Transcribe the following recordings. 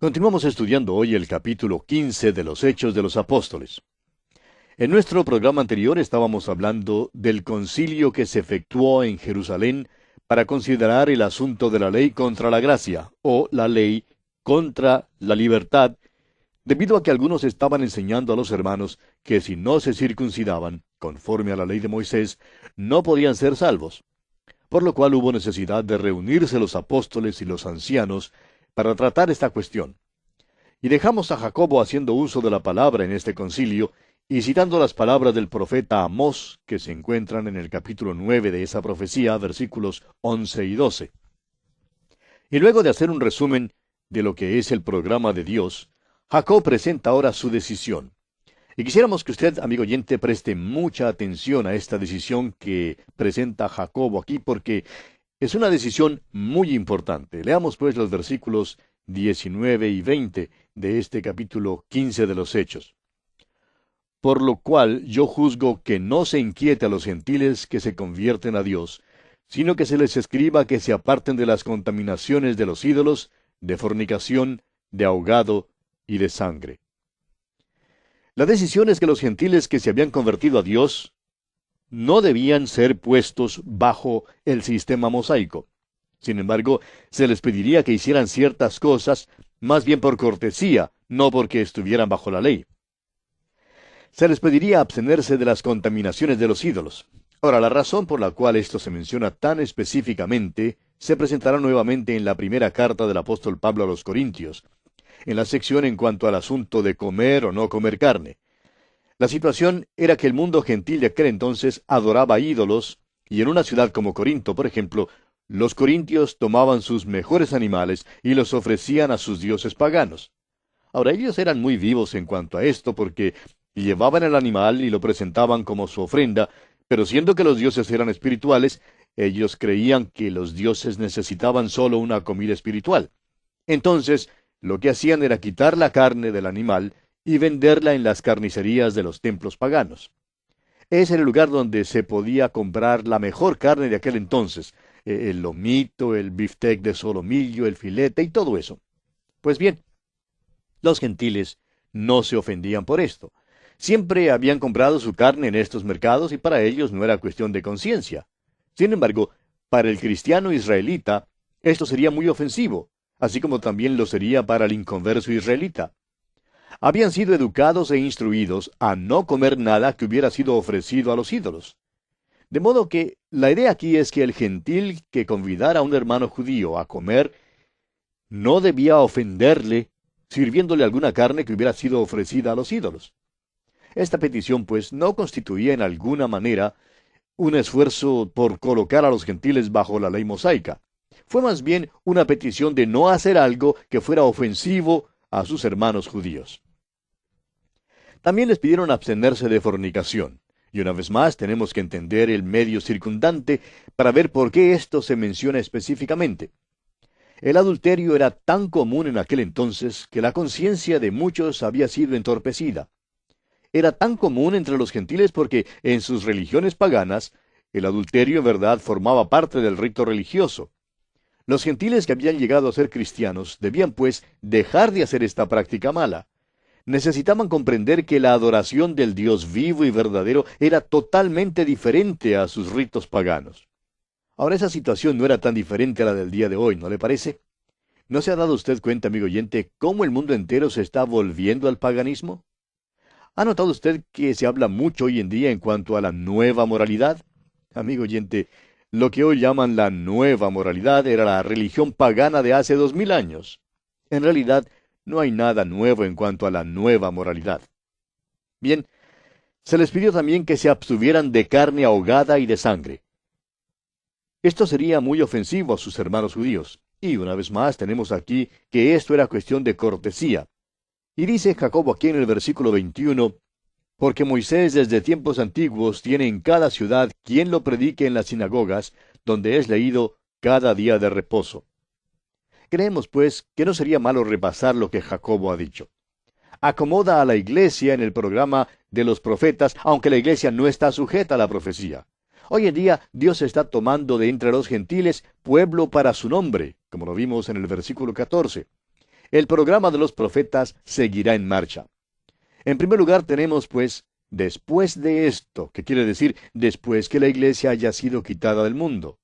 Continuamos estudiando hoy el capítulo 15 de los Hechos de los Apóstoles. En nuestro programa anterior estábamos hablando del concilio que se efectuó en Jerusalén para considerar el asunto de la ley contra la gracia, o la ley contra la libertad, debido a que algunos estaban enseñando a los hermanos que si no se circuncidaban, conforme a la ley de Moisés, no podían ser salvos. Por lo cual hubo necesidad de reunirse los apóstoles y los ancianos para tratar esta cuestión. Y dejamos a Jacobo haciendo uso de la palabra en este concilio, y citando las palabras del profeta Amós, que se encuentran en el capítulo 9 de esa profecía, versículos 11 y 12. Y luego de hacer un resumen de lo que es el programa de Dios, Jacob presenta ahora su decisión. Y quisiéramos que usted, amigo oyente, preste mucha atención a esta decisión que presenta Jacobo aquí, porque es una decisión muy importante. Leamos pues los versículos 19 y 20 de este capítulo 15 de los Hechos. Por lo cual yo juzgo que no se inquiete a los gentiles que se convierten a Dios, sino que se les escriba que se aparten de las contaminaciones de los ídolos, de fornicación, de ahogado y de sangre. La decisión es que los gentiles que se habían convertido a Dios no debían ser puestos bajo el sistema mosaico. Sin embargo, se les pediría que hicieran ciertas cosas, más bien por cortesía, no porque estuvieran bajo la ley. Se les pediría abstenerse de las contaminaciones de los ídolos. Ahora, la razón por la cual esto se menciona tan específicamente se presentará nuevamente en la primera carta del apóstol Pablo a los Corintios, en la sección en cuanto al asunto de comer o no comer carne. La situación era que el mundo gentil de aquel entonces adoraba ídolos, y en una ciudad como Corinto, por ejemplo, los corintios tomaban sus mejores animales y los ofrecían a sus dioses paganos. Ahora, ellos eran muy vivos en cuanto a esto, porque llevaban el animal y lo presentaban como su ofrenda, pero siendo que los dioses eran espirituales, ellos creían que los dioses necesitaban solo una comida espiritual. Entonces, lo que hacían era quitar la carne del animal y venderla en las carnicerías de los templos paganos. Ese era el lugar donde se podía comprar la mejor carne de aquel entonces, el lomito, el biftec de solomillo, el filete y todo eso. Pues bien, los gentiles no se ofendían por esto. Siempre habían comprado su carne en estos mercados y para ellos no era cuestión de conciencia. Sin embargo, para el cristiano israelita, esto sería muy ofensivo, así como también lo sería para el inconverso israelita. Habían sido educados e instruidos a no comer nada que hubiera sido ofrecido a los ídolos. De modo que la idea aquí es que el gentil que convidara a un hermano judío a comer no debía ofenderle sirviéndole alguna carne que hubiera sido ofrecida a los ídolos. Esta petición, pues, no constituía en alguna manera un esfuerzo por colocar a los gentiles bajo la ley mosaica. Fue más bien una petición de no hacer algo que fuera ofensivo a sus hermanos judíos. También les pidieron abstenerse de fornicación. Y una vez más tenemos que entender el medio circundante para ver por qué esto se menciona específicamente. El adulterio era tan común en aquel entonces que la conciencia de muchos había sido entorpecida. Era tan común entre los gentiles porque en sus religiones paganas el adulterio en verdad formaba parte del rito religioso. Los gentiles que habían llegado a ser cristianos debían pues dejar de hacer esta práctica mala. Necesitaban comprender que la adoración del Dios vivo y verdadero era totalmente diferente a sus ritos paganos. Ahora, esa situación no era tan diferente a la del día de hoy, ¿no le parece? ¿No se ha dado usted cuenta, amigo oyente, cómo el mundo entero se está volviendo al paganismo? ¿Ha notado usted que se habla mucho hoy en día en cuanto a la nueva moralidad? Amigo oyente, lo que hoy llaman la nueva moralidad era la religión pagana de hace 2000 años. En realidad, no hay nada nuevo en cuanto a la nueva moralidad. Bien, se les pidió también que se abstuvieran de carne ahogada y de sangre. Esto sería muy ofensivo a sus hermanos judíos. Y una vez más tenemos aquí que esto era cuestión de cortesía. Y dice Jacobo aquí en el versículo 21, porque Moisés desde tiempos antiguos tiene en cada ciudad quien lo predique en las sinagogas, donde es leído cada día de reposo. Creemos, pues, que no sería malo repasar lo que Jacobo ha dicho. Acomoda a la iglesia en el programa de los profetas, aunque la iglesia no está sujeta a la profecía. Hoy en día, Dios está tomando de entre los gentiles pueblo para su nombre, como lo vimos en el versículo 14. el programa de los profetas seguirá en marcha. En primer lugar tenemos, pues, después de esto, que quiere decir después que la iglesia haya sido quitada del mundo.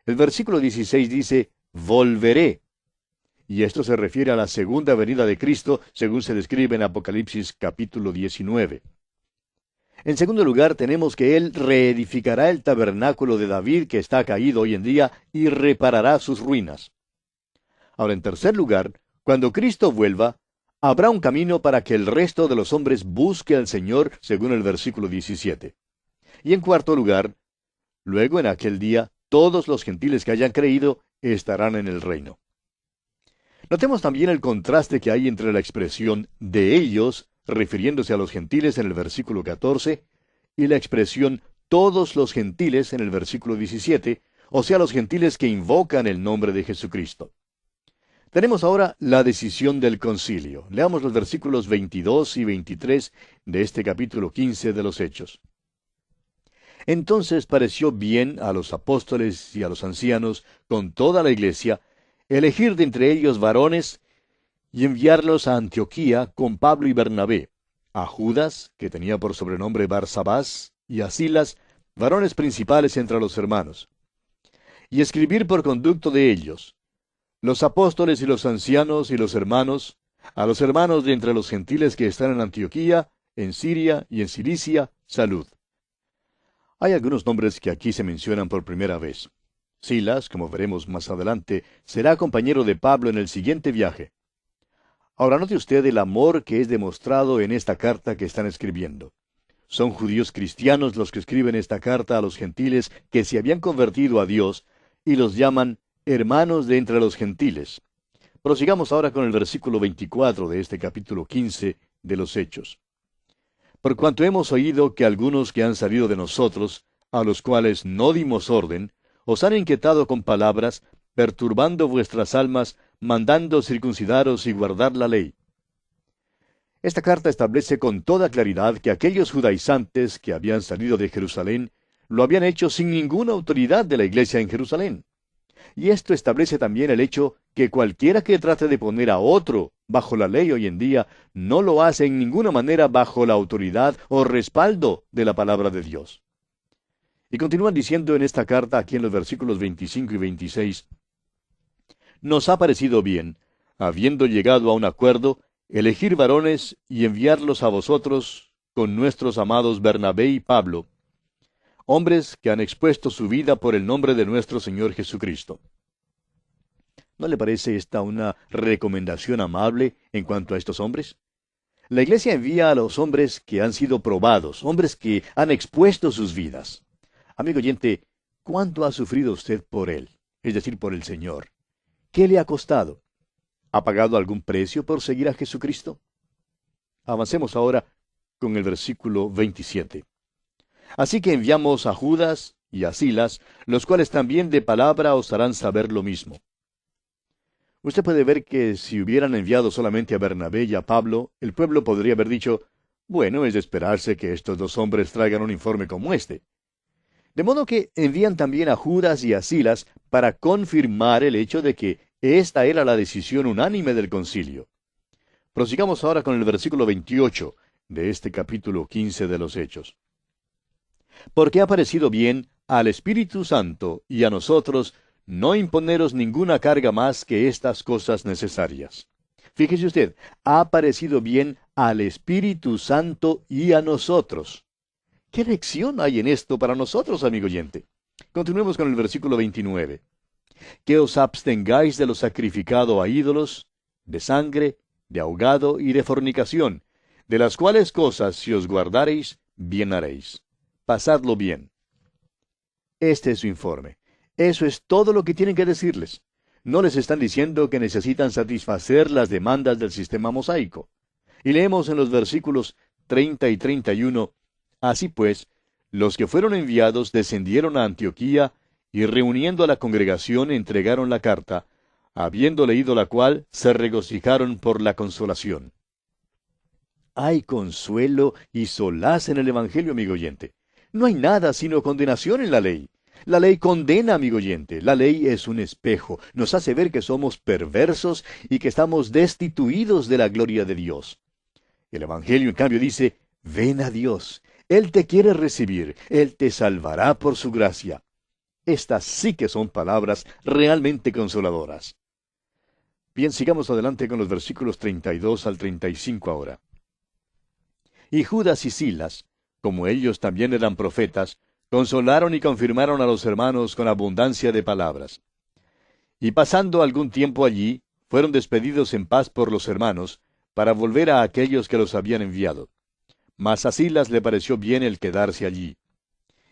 El versículo 16 dice, volveré. Y esto se refiere a la segunda venida de Cristo, según se describe en Apocalipsis capítulo 19. En segundo lugar, tenemos que Él reedificará el tabernáculo de David que está caído hoy en día y reparará sus ruinas. Ahora, en tercer lugar, cuando Cristo vuelva, habrá un camino para que el resto de los hombres busque al Señor, según el versículo 17. Y en cuarto lugar, luego en aquel día, todos los gentiles que hayan creído estarán en el reino. Notemos también el contraste que hay entre la expresión de ellos, refiriéndose a los gentiles en el versículo 14, y la expresión todos los gentiles en el versículo 17, o sea, los gentiles que invocan el nombre de Jesucristo. Tenemos ahora la decisión del concilio. Leamos los versículos 22 y 23 de este capítulo 15 de los Hechos. Entonces pareció bien a los apóstoles y a los ancianos, con toda la iglesia, elegir de entre ellos varones y enviarlos a Antioquía con Pablo y Bernabé, a Judas, que tenía por sobrenombre Barsabás, y a Silas, varones principales entre los hermanos, y escribir por conducto de ellos, los apóstoles y los ancianos y los hermanos, a los hermanos de entre los gentiles que están en Antioquía, en Siria y en Cilicia, salud. Hay algunos nombres que aquí se mencionan por primera vez. Silas, como veremos más adelante, será compañero de Pablo en el siguiente viaje. Ahora note usted el amor que es demostrado en esta carta que están escribiendo. Son judíos cristianos los que escriben esta carta a los gentiles que se habían convertido a Dios y los llaman hermanos de entre los gentiles. Prosigamos ahora con el versículo 24 de este capítulo 15 de los Hechos. Por cuanto hemos oído que algunos que han salido de nosotros, a los cuales no dimos orden, os han inquietado con palabras, perturbando vuestras almas, mandando circuncidaros y guardar la ley. Esta carta establece con toda claridad que aquellos judaizantes que habían salido de Jerusalén lo habían hecho sin ninguna autoridad de la iglesia en Jerusalén. Y esto establece también el hecho que cualquiera que trate de poner a otro bajo la ley hoy en día no lo hace en ninguna manera bajo la autoridad o respaldo de la palabra de Dios. Y continúan diciendo en esta carta, aquí en los versículos 25 y 26, nos ha parecido bien, habiendo llegado a un acuerdo, elegir varones y enviarlos a vosotros con nuestros amados Bernabé y Pablo, hombres que han expuesto su vida por el nombre de nuestro Señor Jesucristo. ¿No le parece esta una recomendación amable en cuanto a estos hombres? La Iglesia envía a los hombres que han sido probados, hombres que han expuesto sus vidas. Amigo oyente, ¿cuánto ha sufrido usted por Él? Es decir, por el Señor. ¿Qué le ha costado? ¿Ha pagado algún precio por seguir a Jesucristo? Avancemos ahora con el versículo 27. Así que enviamos a Judas y a Silas, los cuales también de palabra os harán saber lo mismo. Usted puede ver que si hubieran enviado solamente a Bernabé y a Pablo, el pueblo podría haber dicho, bueno, es de esperarse que estos dos hombres traigan un informe como este. De modo que envían también a Judas y a Silas para confirmar el hecho de que esta era la decisión unánime del concilio. Prosigamos ahora con el versículo 28 de este capítulo 15 de los Hechos. Porque ha parecido bien al Espíritu Santo y a nosotros no imponeros ninguna carga más que estas cosas necesarias. Fíjese usted, ha parecido bien al Espíritu Santo y a nosotros. ¿Qué lección hay en esto para nosotros, amigo oyente? Continuemos con el versículo 29. Que os abstengáis de lo sacrificado a ídolos, de sangre, de ahogado y de fornicación, de las cuales cosas si os guardareis, bien haréis. Pasadlo bien. Este es su informe. Eso es todo lo que tienen que decirles. No les están diciendo que necesitan satisfacer las demandas del sistema mosaico. Y leemos en los versículos 30 y 31, así pues, los que fueron enviados descendieron a Antioquía y reuniendo a la congregación entregaron la carta, habiendo leído la cual se regocijaron por la consolación. Hay consuelo y solaz en el Evangelio, amigo oyente. No hay nada sino condenación en la ley. La ley condena, amigo oyente. La ley es un espejo. Nos hace ver que somos perversos y que estamos destituidos de la gloria de Dios. El Evangelio, en cambio, dice, ven a Dios. Él te quiere recibir. Él te salvará por su gracia. Estas sí que son palabras realmente consoladoras. Bien, sigamos adelante con los versículos 32 al 35 ahora. Y Judas y Silas, como ellos también eran profetas, consolaron y confirmaron a los hermanos con abundancia de palabras. Y pasando algún tiempo allí, fueron despedidos en paz por los hermanos, para volver a aquellos que los habían enviado. Mas a Silas le pareció bien el quedarse allí.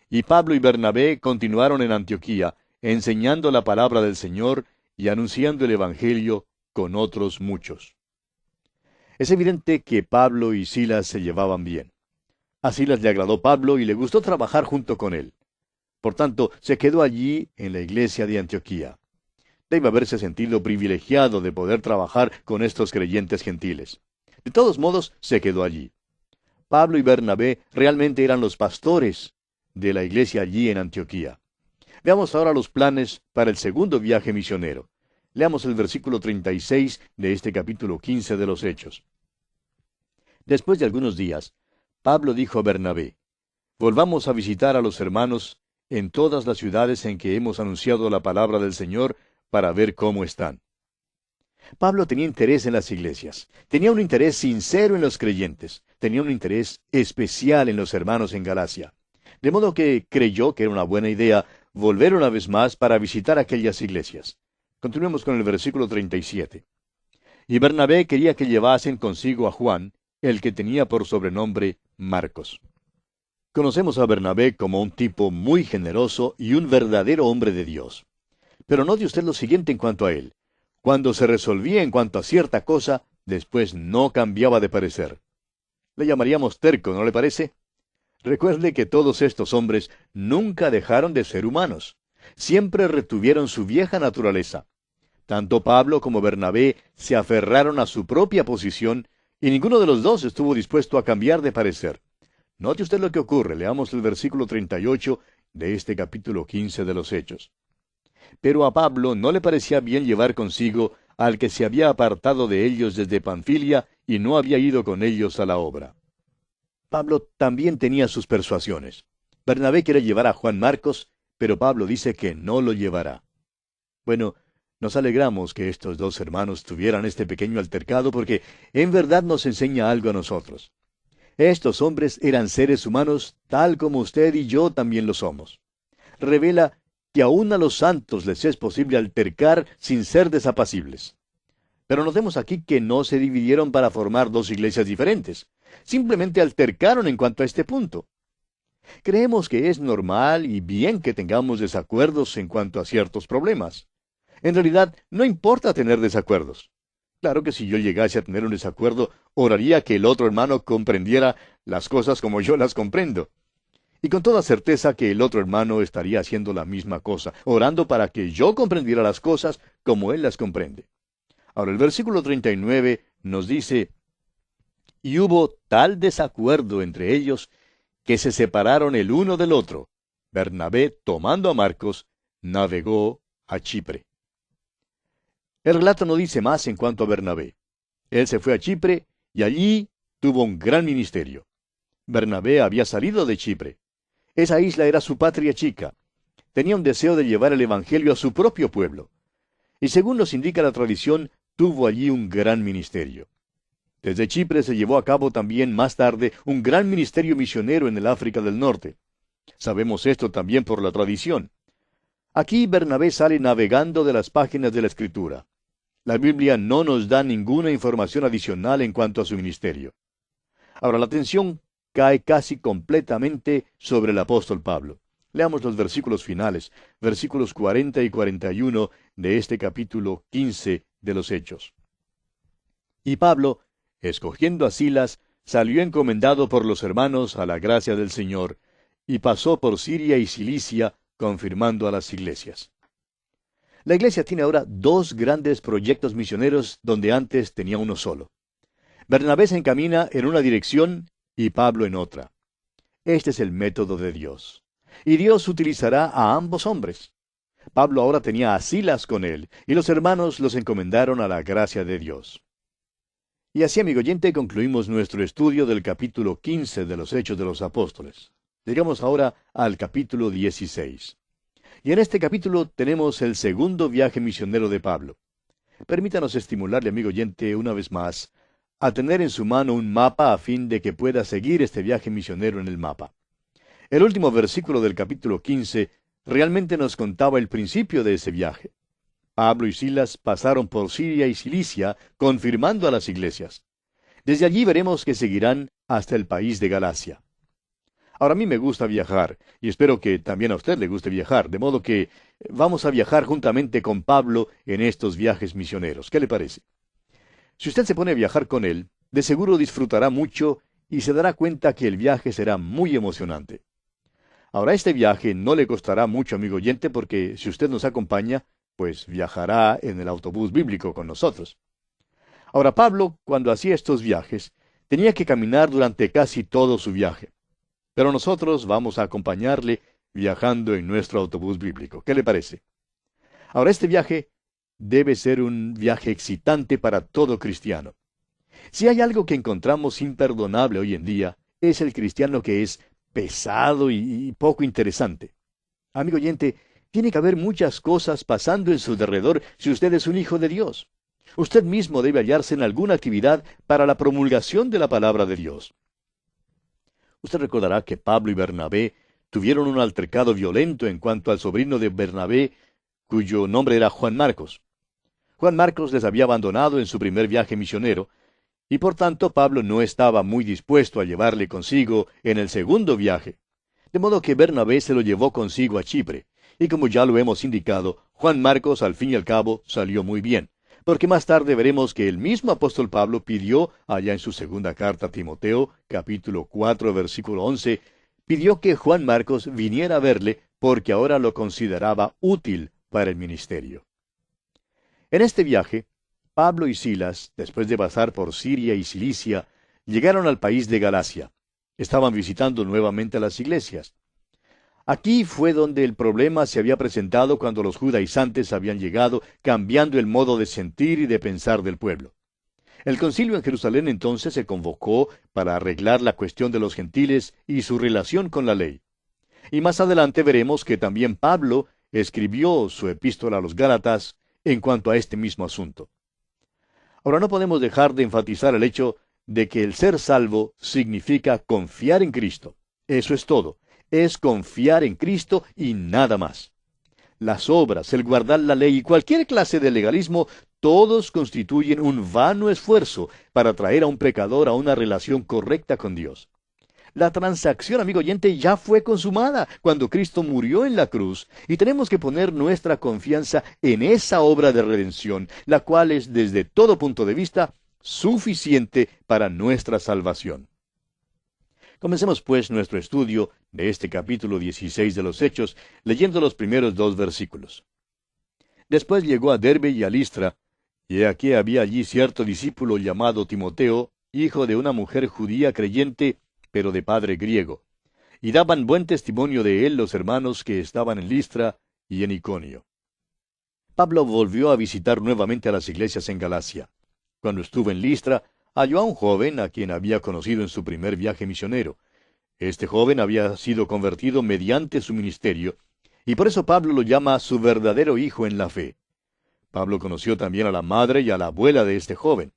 Y Pablo y Bernabé continuaron en Antioquía, enseñando la palabra del Señor y anunciando el Evangelio con otros muchos. Es evidente que Pablo y Silas se llevaban bien. A Silas le agradó Pablo y le gustó trabajar junto con él. Por tanto, se quedó allí en la iglesia de Antioquía. Debe haberse sentido privilegiado de poder trabajar con estos creyentes gentiles. De todos modos, se quedó allí. Pablo y Bernabé realmente eran los pastores de la iglesia allí en Antioquía. Veamos ahora los planes para el segundo viaje misionero. Leamos el versículo 36 de este capítulo 15 de los Hechos. Después de algunos días, Pablo dijo a Bernabé, volvamos a visitar a los hermanos en todas las ciudades en que hemos anunciado la palabra del Señor para ver cómo están. Pablo tenía interés en las iglesias, tenía un interés sincero en los creyentes, tenía un interés especial en los hermanos en Galacia. De modo que creyó que era una buena idea volver una vez más para visitar aquellas iglesias. Continuemos con el versículo 37. Y Bernabé quería que llevasen consigo a Juan, el que tenía por sobrenombre Marcos. Conocemos a Bernabé como un tipo muy generoso y un verdadero hombre de Dios. Pero note usted lo siguiente en cuanto a él. Cuando se resolvía en cuanto a cierta cosa, después no cambiaba de parecer. Le llamaríamos terco, ¿no le parece? Recuerde que todos estos hombres nunca dejaron de ser humanos. Siempre retuvieron su vieja naturaleza. Tanto Pablo como Bernabé se aferraron a su propia posición y ninguno de los dos estuvo dispuesto a cambiar de parecer. Note usted lo que ocurre. Leamos el versículo 38 de este capítulo 15 de los Hechos. Pero a Pablo no le parecía bien llevar consigo al que se había apartado de ellos desde Panfilia y no había ido con ellos a la obra. Pablo también tenía sus persuasiones. Bernabé quiere llevar a Juan Marcos, pero Pablo dice que no lo llevará. Bueno, nos alegramos que estos dos hermanos tuvieran este pequeño altercado porque en verdad nos enseña algo a nosotros. Estos hombres eran seres humanos tal como usted y yo también lo somos. Revela que aún a los santos les es posible altercar sin ser desapacibles. Pero notemos aquí que no se dividieron para formar dos iglesias diferentes. Simplemente altercaron en cuanto a este punto. Creemos que es normal y bien que tengamos desacuerdos en cuanto a ciertos problemas. En realidad, no importa tener desacuerdos. Claro que si yo llegase a tener un desacuerdo, oraría que el otro hermano comprendiera las cosas como yo las comprendo. Y con toda certeza que el otro hermano estaría haciendo la misma cosa, orando para que yo comprendiera las cosas como él las comprende. Ahora el versículo 39 nos dice, y hubo tal desacuerdo entre ellos que se separaron el uno del otro. Bernabé, tomando a Marcos, navegó a Chipre. El relato no dice más en cuanto a Bernabé. Él se fue a Chipre y allí tuvo un gran ministerio. Bernabé había salido de Chipre. Esa isla era su patria chica. Tenía un deseo de llevar el Evangelio a su propio pueblo. Y según nos indica la tradición, tuvo allí un gran ministerio. Desde Chipre se llevó a cabo también más tarde un gran ministerio misionero en el África del Norte. Sabemos esto también por la tradición. Aquí Bernabé sale navegando de las páginas de la Escritura. La Biblia no nos da ninguna información adicional en cuanto a su ministerio. Ahora la atención cae casi completamente sobre el apóstol Pablo. Leamos los versículos finales, versículos 40 y 41 de este capítulo 15 de los Hechos. Y Pablo, escogiendo a Silas, salió encomendado por los hermanos a la gracia del Señor, y pasó por Siria y Cilicia, confirmando a las iglesias. La iglesia tiene ahora dos grandes proyectos misioneros donde antes tenía uno solo. Bernabé se encamina en una dirección y Pablo en otra. Este es el método de Dios. Y Dios utilizará a ambos hombres. Pablo ahora tenía a Silas con él, y los hermanos los encomendaron a la gracia de Dios. Y así, amigo oyente, concluimos nuestro estudio del capítulo 15 de los Hechos de los Apóstoles. Llegamos ahora al capítulo 16. Y en este capítulo tenemos el segundo viaje misionero de Pablo. Permítanos estimularle, amigo oyente, una vez más, a tener en su mano un mapa a fin de que pueda seguir este viaje misionero en el mapa. El último versículo del capítulo 15 realmente nos contaba el principio de ese viaje. Pablo y Silas pasaron por Siria y Cilicia, confirmando a las iglesias. Desde allí veremos que seguirán hasta el país de Galacia. Ahora, a mí me gusta viajar, y espero que también a usted le guste viajar, de modo que vamos a viajar juntamente con Pablo en estos viajes misioneros. ¿Qué le parece? Si usted se pone a viajar con él, de seguro disfrutará mucho y se dará cuenta que el viaje será muy emocionante. Ahora, este viaje no le costará mucho, amigo oyente, porque si usted nos acompaña, pues viajará en el autobús bíblico con nosotros. Ahora, Pablo, cuando hacía estos viajes, tenía que caminar durante casi todo su viaje. Pero nosotros vamos a acompañarle viajando en nuestro autobús bíblico. ¿Qué le parece? Ahora, este viaje debe ser un viaje excitante para todo cristiano. Si hay algo que encontramos imperdonable hoy en día, es el cristiano que es pesado y poco interesante. Amigo oyente, tiene que haber muchas cosas pasando en su derredor si usted es un hijo de Dios. Usted mismo debe hallarse en alguna actividad para la promulgación de la palabra de Dios. Usted recordará que Pablo y Bernabé tuvieron un altercado violento en cuanto al sobrino de Bernabé, cuyo nombre era Juan Marcos. Juan Marcos les había abandonado en su primer viaje misionero, y por tanto Pablo no estaba muy dispuesto a llevarle consigo en el segundo viaje. De modo que Bernabé se lo llevó consigo a Chipre, y como ya lo hemos indicado, Juan Marcos al fin y al cabo salió muy bien, porque más tarde veremos que el mismo apóstol Pablo pidió, allá en su segunda carta a Timoteo, capítulo 4, versículo 11, pidió que Juan Marcos viniera a verle, porque ahora lo consideraba útil para el ministerio. En este viaje, Pablo y Silas, después de pasar por Siria y Cilicia, llegaron al país de Galacia. Estaban visitando nuevamente a las iglesias. Aquí fue donde el problema se había presentado cuando los judaizantes habían llegado, cambiando el modo de sentir y de pensar del pueblo. El concilio en Jerusalén entonces se convocó para arreglar la cuestión de los gentiles y su relación con la ley. Y más adelante veremos que también Pablo escribió su epístola a los Gálatas en cuanto a este mismo asunto. Ahora no podemos dejar de enfatizar el hecho de que el ser salvo significa confiar en Cristo. Eso es todo. Es confiar en Cristo y nada más. Las obras, el guardar la ley y cualquier clase de legalismo, todos constituyen un vano esfuerzo para traer a un pecador a una relación correcta con Dios. La transacción, amigo oyente, ya fue consumada cuando Cristo murió en la cruz, y tenemos que poner nuestra confianza en esa obra de redención, la cual es desde todo punto de vista suficiente para nuestra salvación. Comencemos pues nuestro estudio de este capítulo 16 de los Hechos, leyendo los primeros 2 versículos. Después llegó a Derbe y a Listra, y aquí había allí cierto discípulo llamado Timoteo, hijo de una mujer judía creyente, pero de padre griego, y daban buen testimonio de él los hermanos que estaban en Listra y en Iconio. Pablo volvió a visitar nuevamente a las iglesias en Galacia. Cuando estuvo en Listra, halló a un joven a quien había conocido en su primer viaje misionero. Este joven había sido convertido mediante su ministerio, y por eso Pablo lo llama su verdadero hijo en la fe. Pablo conoció también a la madre y a la abuela de este joven.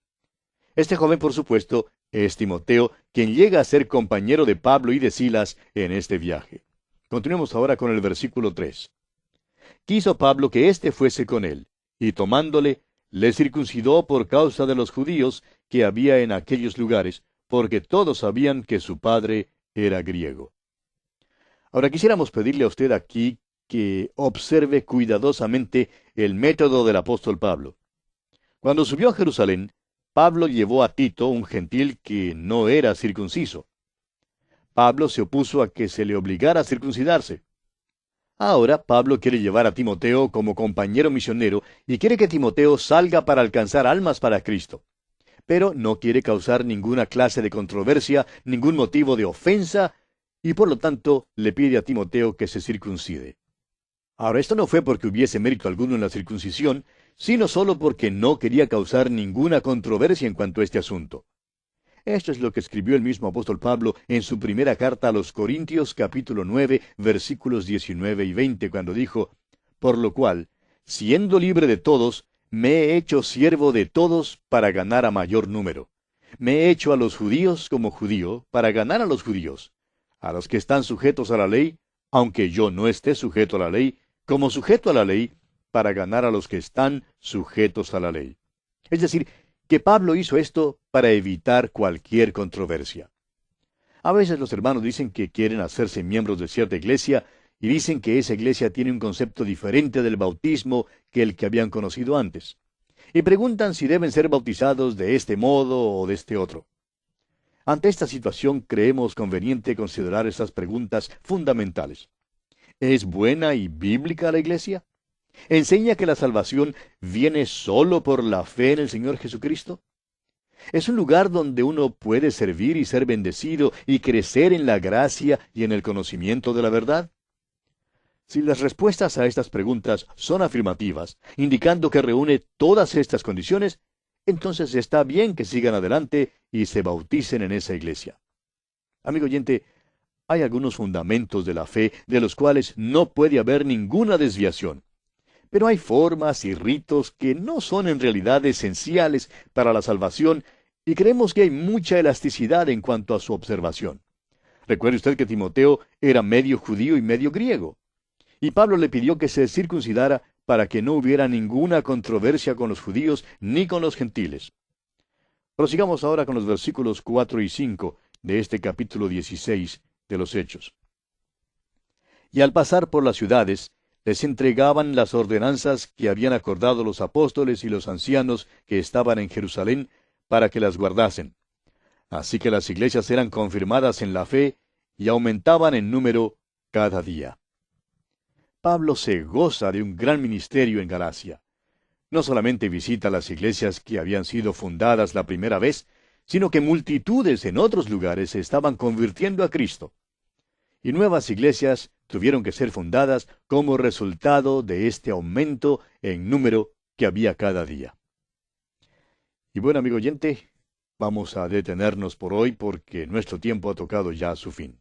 Este joven, por supuesto, es Timoteo, quien llega a ser compañero de Pablo y de Silas en este viaje. Continuemos ahora con el versículo 3. Quiso Pablo que éste fuese con él, y tomándole, le circuncidó por causa de los judíos que había en aquellos lugares, porque todos sabían que su padre era griego. Ahora quisiéramos pedirle a usted aquí que observe cuidadosamente el método del apóstol Pablo. Cuando subió a Jerusalén, Pablo llevó a Tito, un gentil que no era circunciso. Pablo se opuso a que se le obligara a circuncidarse. Ahora Pablo quiere llevar a Timoteo como compañero misionero y quiere que Timoteo salga para alcanzar almas para Cristo. Pero no quiere causar ninguna clase de controversia, ningún motivo de ofensa, y por lo tanto le pide a Timoteo que se circuncide. Ahora, esto no fue porque hubiese mérito alguno en la circuncisión, sino solo porque no quería causar ninguna controversia en cuanto a este asunto. Esto es lo que escribió el mismo apóstol Pablo en su primera carta a los Corintios capítulo 9, versículos 19 y 20, cuando dijo, por lo cual, siendo libre de todos, me he hecho siervo de todos para ganar a mayor número. Me he hecho a los judíos como judío para ganar a los judíos, a los que están sujetos a la ley, aunque yo no esté sujeto a la ley, como sujeto a la ley, para ganar a los que están sujetos a la ley. Es decir, que Pablo hizo esto para evitar cualquier controversia. A veces los hermanos dicen que quieren hacerse miembros de cierta iglesia y dicen que esa iglesia tiene un concepto diferente del bautismo que el que habían conocido antes. Y preguntan si deben ser bautizados de este modo o de este otro. Ante esta situación creemos conveniente considerar estas preguntas fundamentales. ¿Es buena y bíblica la iglesia? ¿Enseña que la salvación viene solo por la fe en el Señor Jesucristo? ¿Es un lugar donde uno puede servir y ser bendecido y crecer en la gracia y en el conocimiento de la verdad? Si las respuestas a estas preguntas son afirmativas, indicando que reúne todas estas condiciones, entonces está bien que sigan adelante y se bauticen en esa iglesia. Amigo oyente, hay algunos fundamentos de la fe de los cuales no puede haber ninguna desviación. Pero hay formas y ritos que no son en realidad esenciales para la salvación y creemos que hay mucha elasticidad en cuanto a su observación. Recuerde usted que Timoteo era medio judío y medio griego. Y Pablo le pidió que se circuncidara para que no hubiera ninguna controversia con los judíos ni con los gentiles. Prosigamos ahora con los versículos 4 y 5 de este capítulo 16 de los Hechos. Y al pasar por las ciudades, les entregaban las ordenanzas que habían acordado los apóstoles y los ancianos que estaban en Jerusalén para que las guardasen. Así que las iglesias eran confirmadas en la fe y aumentaban en número cada día. Pablo se goza de un gran ministerio en Galacia. No solamente visita las iglesias que habían sido fundadas la primera vez, sino que multitudes en otros lugares se estaban convirtiendo a Cristo. Y nuevas iglesias tuvieron que ser fundadas como resultado de este aumento en número que había cada día. Y bueno, amigo oyente, vamos a detenernos por hoy porque nuestro tiempo ha tocado ya su fin.